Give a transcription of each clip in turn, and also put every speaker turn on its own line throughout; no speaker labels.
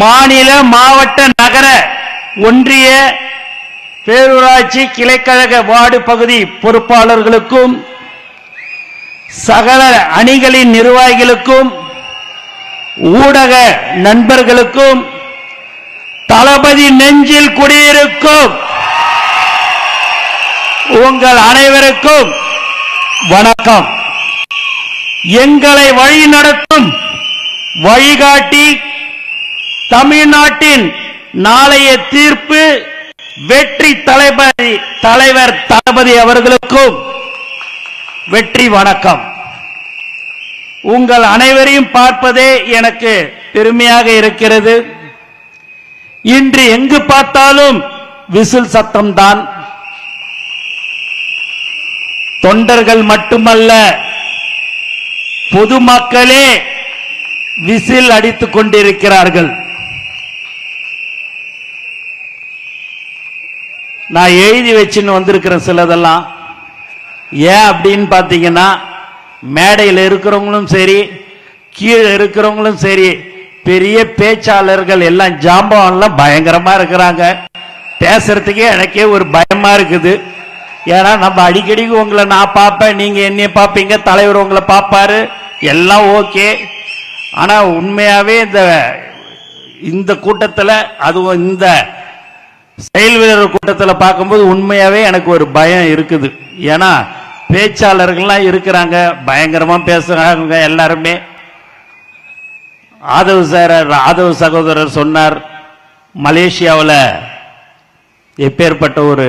மாநில மாவட்ட நகர ஒன்றிய பேரூராட்சி கிளைக்கழக வார்டு பகுதி பொறுப்பாளர்களுக்கும் சகல அணிகளின் நிர்வாகிகளுக்கும் ஊடக நண்பர்களுக்கும் தளபதி நெஞ்சில் குடியிருக்கும் உங்கள் அனைவருக்கும் வணக்கம். எங்களை வழி நடத்தும் வழிகாட்டி தமிழ்நாட்டின் நாளைய தீர்ப்பு வெற்றி தலைவர் தளபதி அவர்களுக்கும் வெற்றி வணக்கம். உங்கள் அனைவரையும் பார்ப்பதே எனக்கு பெருமையாக இருக்கிறது. இன்று எங்கு பார்த்தாலும் விசில் சத்தம்தான். தொண்டர்கள் மட்டுமல்ல, பொதுமக்களே விசில் அடித்துக் கொண்டிருக்கிறார்கள். நான் எழுதி வச்சுன்னு வந்திருக்கிறேன் சிலதெல்லாம். ஏன் அப்படின்னு பார்த்தீங்கன்னா, மேடையில் இருக்கிறவங்களும் சரி, கீழே இருக்கிறவங்களும் சரி, பெரிய பேச்சாளர்கள் எல்லாம் ஜாம்பவான்லாம் பயங்கரமா இருக்கிறாங்க. பேசுறதுக்கே எனக்கே ஒரு பயமா இருக்குது. ஏன்னா நம்ம அடிக்கடி உங்களை நான் பார்ப்பேன், நீங்க என்னைய பார்ப்பீங்க, தலைவர் உங்களை பார்ப்பாரு, எல்லாம் ஓகே. ஆனா உண்மையாவே இந்த கூட்டத்தில், அதுவும் இந்த செயல் வீரர் கூட்டத்தில் பார்க்கும்போது உண்மையாவே எனக்கு ஒரு பயம் இருக்குது. ஏன்னா பேச்சாளர்கள்லாம் இருக்கிறாங்க, பயங்கரமா பேசுறாங்க எல்லாருமே. ஆதவ் சகோதரர் சொன்னார், மலேசியாவில் எப்பேற்பட்ட ஒரு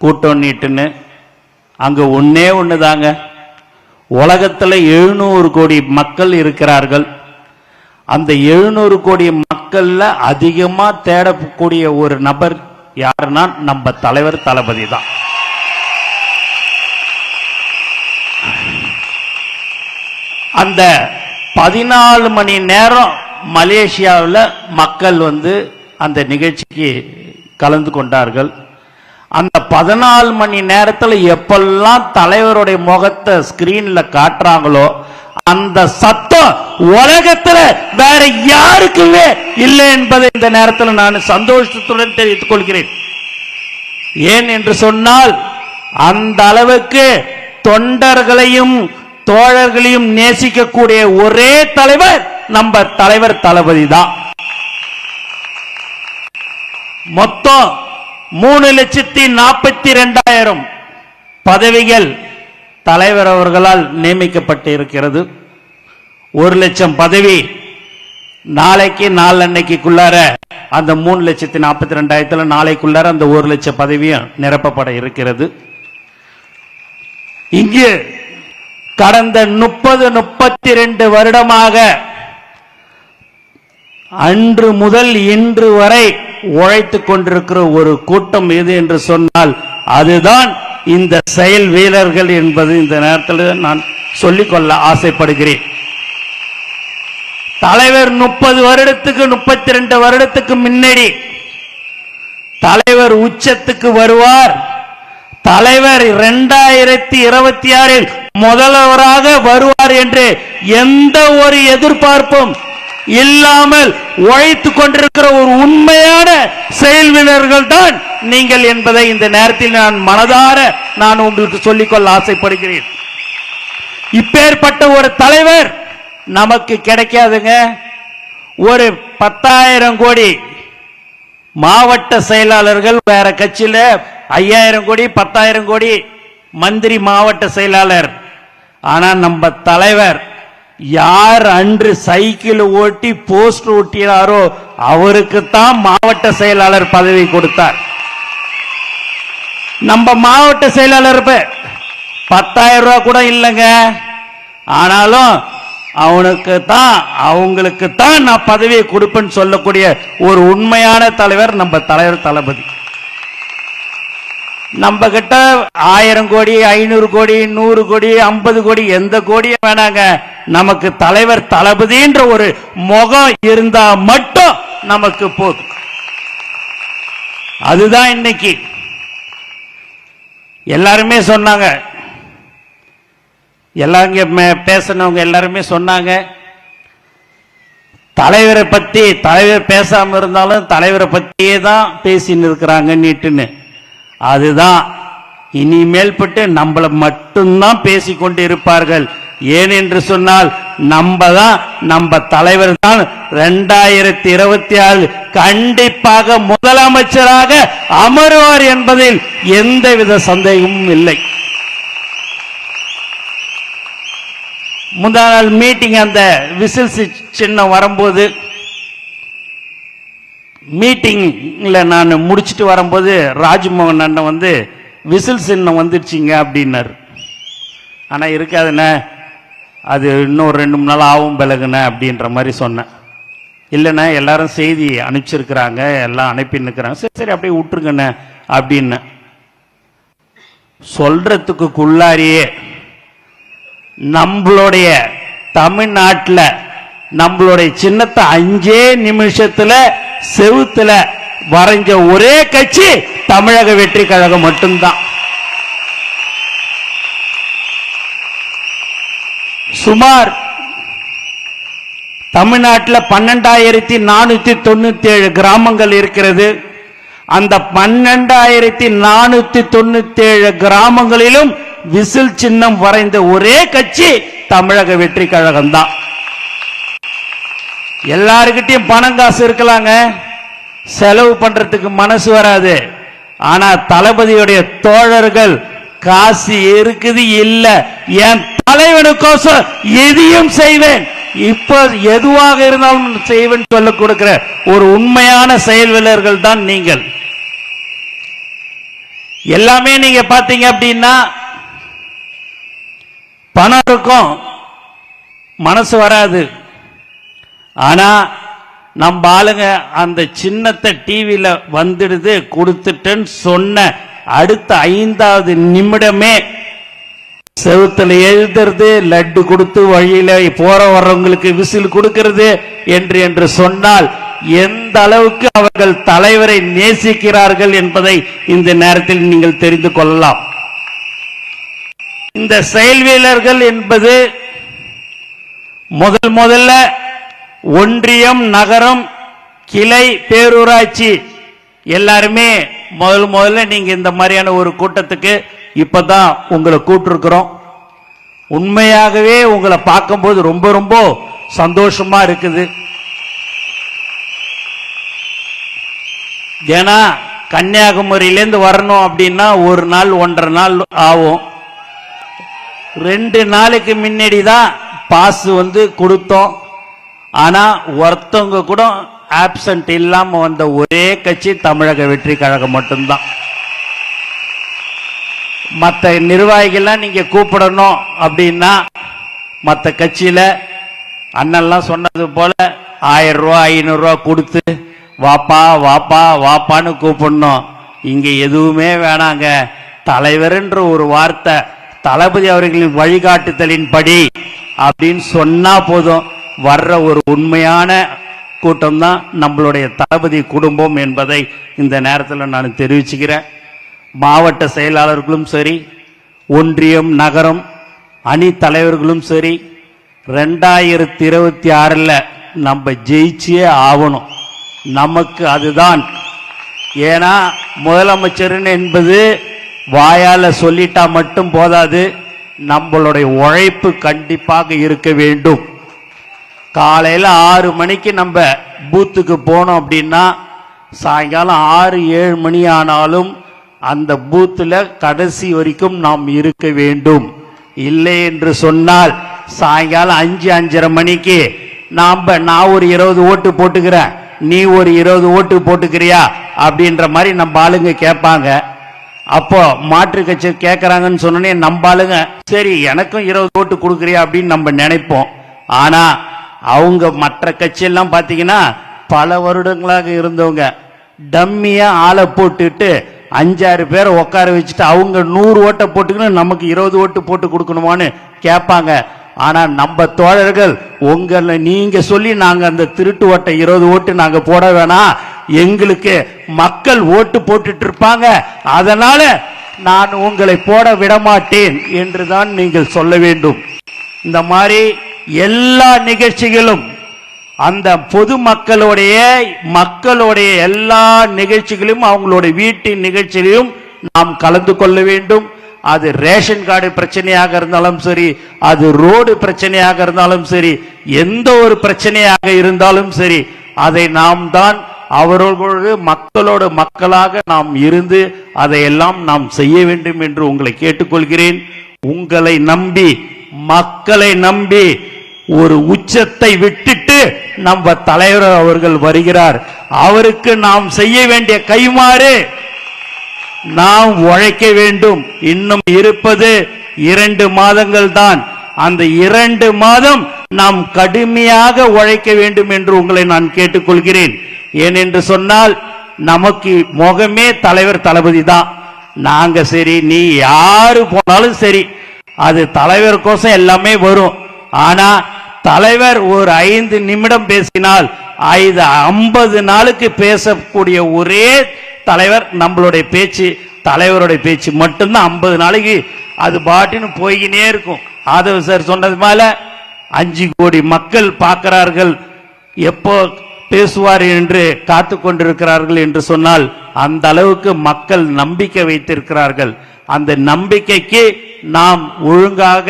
கூட்டம் நீட்டுன்னு. அங்க ஒன்னே ஒண்ணுதாங்க, உலகத்தில் 700 கோடி மக்கள் இருக்கிறார்கள். அந்த 700 கோடி மக்கள்ல அதிகமா தேடக்கூடிய ஒரு நபர் யாருன்னா நம்ம தலைவர் தளபதி தான். அந்த 14 மணி நேரம் மலேசியாவில் மக்கள் அந்த நிகழ்ச்சிக்கு கலந்து கொண்டார்கள். அந்த 14 மணி நேரத்தில் எப்பெல்லாம் தலைவருடைய முகத்தை ஸ்கிரீன்ல காட்டுறாங்களோ அந்த சத்தம் உலகத்தில் வேற யாருக்குமே இல்லை என்பதை இந்த நேரத்தில் நான் சந்தோஷத்துடன் தெரிவித்துக் கொள்கிறேன். ஏன் என்று சொன்னால், அந்த அளவுக்கு தொண்டர்களையும் தோழர்களையும் நேசிக்கக்கூடிய ஒரே தலைவர் நம்ம தலைவர் தளபதி தான். மொத்தம் 3,42,000 பதவிகள் தலைவர் அவர்களால் நியமிக்கப்பட்டு இருக்கிறது. 1,00,000 பதவி நாளைக்கு நாளன்னைக்குள்ளார அந்த 3,42,000 நாளைக்குள்ளார அந்த 1,00,000 பதவியும் நிரப்பப்பட இருக்கிறது. இங்கு கடந்த 30-32 வருடமாக அன்று முதல் இன்று வரை உழைத்துக் கொண்டிருக்கிற ஒரு கூட்டம் எது என்று சொன்னால் அதுதான் இந்த செயல் வீரர்கள் என்பது இந்த நேரத்தில் நான் சொல்லிக்கொள்ள ஆசைப்படுகிறேன். தலைவர் 30 வருடத்துக்கு 32 வருடத்துக்கு முன்னாடி தலைவர் உச்சத்துக்கு வருவார். தலைவர் 2026 முதல்வராக வருவார் என்று எந்த ஒரு எதிர்பார்ப்பும் இல்லாமல் உழைத்துக் கொண்டிருக்கிற ஒரு உண்மையான செயல் வீரர்கள் தான் நீங்கள் என்பதை இந்த நேரத்தில் நான் மனதார நான் உங்களுக்கு சொல்லிக்கொள்ள ஆசைப்படுகிறேன். இப்பேற்பட்ட ஒரு தலைவர் நமக்கு கிடைக்காதுங்க. ஒரு 10,000 கோடி மாவட்ட செயலாளர்கள் வேற கட்சியில, 5,000 கோடி 10,000 கோடி மந்திரி மாவட்ட செயலாளர். ஆனா நம்ம தலைவர் யார் அன்று சைக்கிள் ஓட்டி போஸ்ட் ஓட்டினாரோ அவருக்கு தான் மாவட்ட செயலாளர் பதவி கொடுத்தார். நம்ம மாவட்ட செயலாளர் 10,000 ரூபாய் கூட இல்லைங்க. ஆனாலும் அவங்களுக்கு தான் நான் பதவியை கொடுப்பேன்னு சொல்லக்கூடிய ஒரு உண்மையான தலைவர் நம்ம தலைவர் தளபதி. நம்ம கிட்ட 1000 கோடி 500 கோடி 100 கோடி 50 கோடி எந்த கோடியும் வேணாங்க. நமக்கு தலைவர் தளபதின்ற ஒரு முகம் இருந்தா மட்டும் நமக்கு போதும். அதுதான் இன்னைக்கு எல்லாருமே சொன்னாங்க. எல்லாரும் பேசினவங்க எல்லாருமே சொன்னாங்க, தலைவரை பத்தி தலைவர் பேசாம இருந்தாலும் தலைவரை பத்தியே தான் பேசின்னு இருக்கிறாங்க நீட்டுன்னு. அதுதான் இனிமேல் பட்டு நம்மளை மட்டும்தான் பேசிக்கொண்டு இருப்பார்கள். ஏனென்று சொன்னால் நம்ம தலைவர் தான் 2026 கண்டிப்பாக முதலமைச்சராக அமருவார் என்பதில் எந்தவித சந்தேகமும் இல்லை. முந்தா நாள் மீட்டிங் அந்த விசில் சின்னம் வரும்போது மீட்டிங்ல நான் முடிச்சுட்டு வரும்போது ராஜ்மோகன் அண்ணன் வந்து விசில் சின்னம் வந்துடுச்சிங்க அப்படின்னாரு. ஆனால் இருக்காதுண்ணே, அது இன்னும் 2-3 நாள் ஆகும் பிளகுண்ணே அப்படின்ற மாதிரி சொன்னேன். இல்லைண்ணே, எல்லாரும் செய்தி அனுப்பிச்சிருக்கிறாங்க, எல்லாம் அனுப்பின்னுக்கிறாங்க, சரி சரி அப்படியே விட்டுருங்கண்ணே அப்படின்னு சொல்றதுக்குள்ளாரியே நம்மளுடைய தமிழ்நாட்டில் நம்மளுடைய சின்னத்தை 5 நிமிஷத்துல செவுத்துல வரைஞ்ச ஒரே கட்சி தமிழக வெற்றி கழகம் மட்டும்தான். சுமார் தமிழ்நாட்டில் 12,497 கிராமங்கள் இருக்கிறது. அந்த 12,497 கிராமங்களிலும் விசில் சின்னம் வரைந்த ஒரே கட்சி தமிழக வெற்றி கழகம் தான். எல்லாருக்கிட்டையும் பணம் காசு இருக்கலாங்க, செலவு பண்றதுக்கு மனசு வராது. ஆனா தளபதியுடைய தோழர்கள் காசு இருக்குது இல்ல, என் தலைவனுக்கோசம் எதையும் செய்வேன், இப்ப எதுவாக இருந்தாலும் செய்வேன் சொல்ல கொடுக்கிற ஒரு உண்மையான செயல் வீரர்கள் தான் நீங்கள். எல்லாமே நீங்க பாத்தீங்க அப்படின்னா பணம் இருக்கும், மனசு வராது. ஆனா நம்ம ஆளுங்க அந்த சின்னத்தை டிவியில வந்துடுது கொடுத்துட்டேன்னு சொன்ன அடுத்த 5வது நிமிடமே செவுத்துல எழுதுறது, லட்டு கொடுத்து வழியில போற வர்றவங்களுக்கு விசில் கொடுக்கிறது என்று சொன்னால் எந்த அளவுக்கு அவர்கள் தலைவரை நேசிக்கிறார்கள் என்பதை இந்த நேரத்தில் நீங்கள் தெரிந்து கொள்ளலாம். இந்த செயல் வீரர்கள் என்பது முதல்ல ஒன்றியம், நகரம், கிளை, பேரூராட்சி எல்லாருமே முதல்ல நீங்க இந்த மாதிரியான ஒரு கூட்டத்துக்கு இப்பதான் உங்களை கூட்டிருக்கிறோம். உண்மையாகவே உங்களை பார்க்கும்போது ரொம்ப ரொம்ப சந்தோஷமா இருக்குது. ஏன்னா கன்னியாகுமரியிலேருந்து வரணும் அப்படின்னா 1 நாள் 1.5 நாள் ஆகும். 2 நாளுக்கு முன்னாடி தான் பாஸ் வந்து கொடுத்தோம். ஆனா ஒருத்தவங்க கூட ஆப்சன்ட் இல்லாம வந்த ஒரே கட்சி தமிழக வெற்றி கழகம் மட்டும்தான். மற்ற நிர்வாகிகள்லாம் நீங்க கூப்பிடணும் அப்படின்னா மற்ற கட்சியில அண்ணெல்லாம் சொன்னது போல 1000 ரூபா 500 ரூபா கொடுத்து வாப்பா வாப்பா வாப்பான்னு கூப்பிடணும். இங்க எதுவுமே வேணாங்க, தலைவர்ன்ற ஒரு வார்த்தை தளபதி அவர்களின் வழிகாட்டுதலின் படி அப்படின்னு சொன்னா போதும். வர்ற ஒரு உண்மையான கூட்டம் தான் நம்மளுடைய தளபதி குடும்பம் என்பதை இந்த நேரத்தில் நான் தெரிவிச்சுக்கிறேன். மாவட்ட செயலாளர்களும் சரி, ஒன்றியம், நகரம் அணி தலைவர்களும் சரி, 2026 நம்ம ஜெயிச்சே ஆகணும். நமக்கு அதுதான். ஏன்னா முதலமைச்சர் என்பது வாயால சொல்லிட்டா மட்டும் போதாது, நம்மளுடைய உழைப்பு கண்டிப்பாக இருக்க வேண்டும். காலையில் 6 மணிக்கு நம்ம பூத்துக்கு போனோம் அப்படின்னா சாயங்காலம் 6-7 மணி ஆனாலும் அந்த பூத்துல கடைசி வரைக்கும் நாம் இருக்க வேண்டும். இல்லை என்று சொன்னால் சாயங்காலம் 5-5:30 மணிக்கு நான் ஒரு 20 ஓட்டு போட்டுக்கிறேன், நீ ஒரு 20 ஓட்டு போட்டுக்கிறியா அப்படின்ற மாதிரி நம்ம ஆளுங்க கேட்பாங்க. அப்போ மாற்று கட்சி கேட்கறாங்கன்னு சொன்னோன்னே நம்ம ஆளுங்க சரி எனக்கும் 20 ஓட்டு கொடுக்குறியா அப்படின்னு நம்ம நினைப்போம். ஆனா அவங்க மற்ற கட்சியெல்லாம் பாத்தீங்கன்னா பல வருடங்களாக இருந்தவங்க டம்மியா ஆளை போட்டுட்டு 5-6 பேரை உட்கார வச்சுட்டு அவங்க 100 ஓட்டை போட்டுக்கணும், நமக்கு 20 ஓட்டு போட்டு கொடுக்கணுமான்னு கேட்பாங்க. ஆனா நம்ம தோழர்கள் உங்களை நீங்க சொல்லி நாங்க அந்த திருட்டு ஓட்டை 20 ஓட்டு நாங்க போட வேணாம், எங்களுக்கு மக்கள் ஓட்டு போட்டுட்டு இருப்பாங்க, அதனால நான் உங்களை போட விடமாட்டேன் என்றுதான் நீங்கள் சொல்ல வேண்டும். இந்த மாதிரி எல்லா நிகழ்ச்சிகளும் அந்த பொதுமக்களுடைய மக்களுடைய எல்லா நிகழ்ச்சிகளையும் அவங்களுடைய வீட்டின் நிகழ்ச்சியிலும் நாம் கலந்து கொள்ள வேண்டும். அது ரேஷன் கார்டு பிரச்சனையாக இருந்தாலும் சரி, அது ரோடு பிரச்சனையாக இருந்தாலும் சரி, எந்த ஒரு பிரச்சனையாக இருந்தாலும் சரி, அதை நாம் தான் அவர்களோடு மக்களோடு மக்களாக நாம் இருந்து அதையெல்லாம் நாம் செய்ய வேண்டும் என்று உங்களை கேட்டுக்கொள்கிறேன். உங்களை நம்பி, மக்களை நம்பி ஒரு உச்சத்தை விட்டுட்டு நம்ம தலைவர் அவர்கள் வருகிறார். அவருக்கு நாம் செய்ய வேண்டிய கைமாறு நாம் உழைக்க வேண்டும். இன்னும் இருப்பது 2 மாதங்கள் தான். அந்த 2 மாதம் நாம் கடுமையாக உழைக்க வேண்டும் என்று உங்களை நான் கேட்டுக்கொள்கிறேன். ஏனென்று சொன்னால் நமக்கு முகமே தலைவர் தளபதி தான். நாங்க சரி, நீ யாரு போனாலும் சரி, அது தலைவர் கோசம் எல்லாமே வரும். ஆனா தலைவர் ஒரு 5 நிமிடம் பேசினால் 50 நாளுக்கு பேசக்கூடிய ஒரே தலைவர் நம்மளுடைய பேச்சு, தலைவருடைய பேச்சு மட்டும்தான் 50 நாளைக்கு அது பாட்டின்னு போய்கினே இருக்கும். ஆதவ சார் சொன்னது மேல 5 கோடி மக்கள் பார்க்கிறார்கள், எப்போ பேசுவார் என்று காத்து கொண்டிருக்கிறார்கள் என்று சொன்னால் அந்த அளவுக்கு மக்கள் நம்பிக்கை வைத்திருக்கிறார்கள். அந்த நம்பிக்கைக்கு நாம் ஒழுங்காக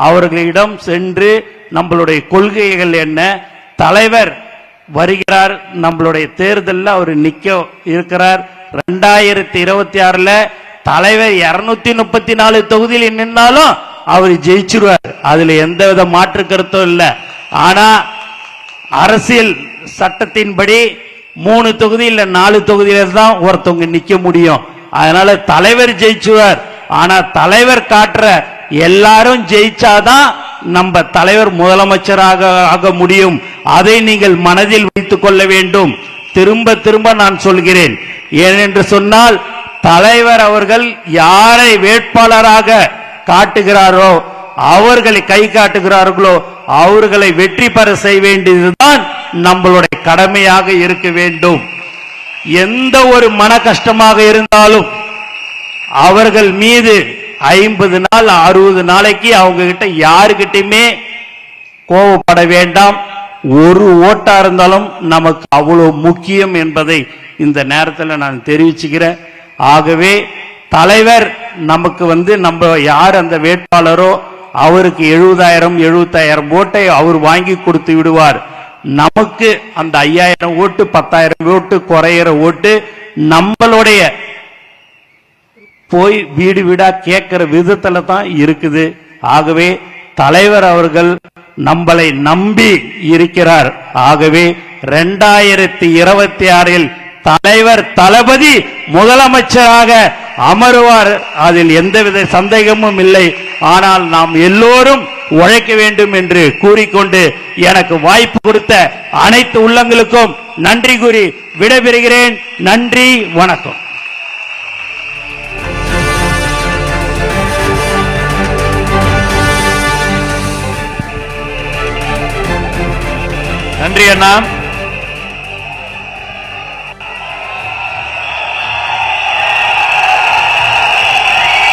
அவர்களிடம் சென்று நம்மளுடைய கொள்கைகள் என்ன, தலைவர் வருகிறார், நம்மளுடைய தேர்தலில் அவர் நிக்க இருக்கிறார். 2026 தலைவர் 234 தொகுதியில் நின்னாலும் அவர் ஜெயிச்சிருவார். அதுல எந்தவித மாற்று கருத்தும் இல்லை. ஆனா அரசியல் சட்டத்தின்படி 3 தொகுதி இல்ல 4 தொகுதியில தான் ஒருத்தவங்க நிக்க முடியும். அதனால தலைவர் ஜெயிச்சுவார். ஆனா தலைவர் காட்டுற எல்லாரும் ஜெயிச்சாதான் நம்ம தலைவர் முதலமைச்சராக ஆக முடியும். அதை நீங்கள் மனதில் வைத்துக் கொள்ள வேண்டும். திரும்ப திரும்ப நான் சொல்கிறேன். ஏனென்று சொன்னால் தலைவர் அவர்கள் யாரை வேட்பாளராக காட்டுகிறாரோ, அவர்களை கை காட்டுகிறார்களோ, அவர்களை வெற்றி பெற செய்ய வேண்டியதுதான் நம்மளுடைய கடமையாக இருக்க வேண்டும். எந்த ஒரு மன கஷ்டமாக இருந்தாலும் அவர்கள் மீது 50 நாள் 60 நாளைக்கு அவங்க கிட்ட யாருக்கிட்டையுமே கோபப்பட வேண்டாம். ஒரு ஓட்டா இருந்தாலும் நமக்கு அவ்வளவு முக்கியம் என்பதை இந்த நேரத்தில் நான் தெரிவிச்சுக்கிறேன். ஆகவே தலைவர் நமக்கு நம்ம யார் அந்த வேட்பாளரோ அவருக்கு 70,000 ஓட்டை அவர் வாங்கி கொடுத்து விடுவார். நமக்கு அந்த 5000 ஓட்டு 10,000 ஓட்டு குறையிற ஓட்டு நம்மளுடைய போய் வீடு வீடா கேட்கிற விதத்துல தான் இருக்குது. ஆகவே தலைவர் அவர்கள் நம்மளை நம்பி இருக்கிறார். ஆகவே 2026 தலைவர் தளபதி முதலமைச்சராக அமருவார். அதில் எந்தவித சந்தேகமும் இல்லை. ஆனால் நாம் எல்லோரும் உழைக்க வேண்டும் என்று கூறிக்கொண்டு எனக்கு வாய்ப்பு கொடுத்த அனைத்து உள்ளங்களுக்கும் நன்றி கூறி விடைபெறுகிறேன். நன்றி, வணக்கம். நன்றி அண்ணா.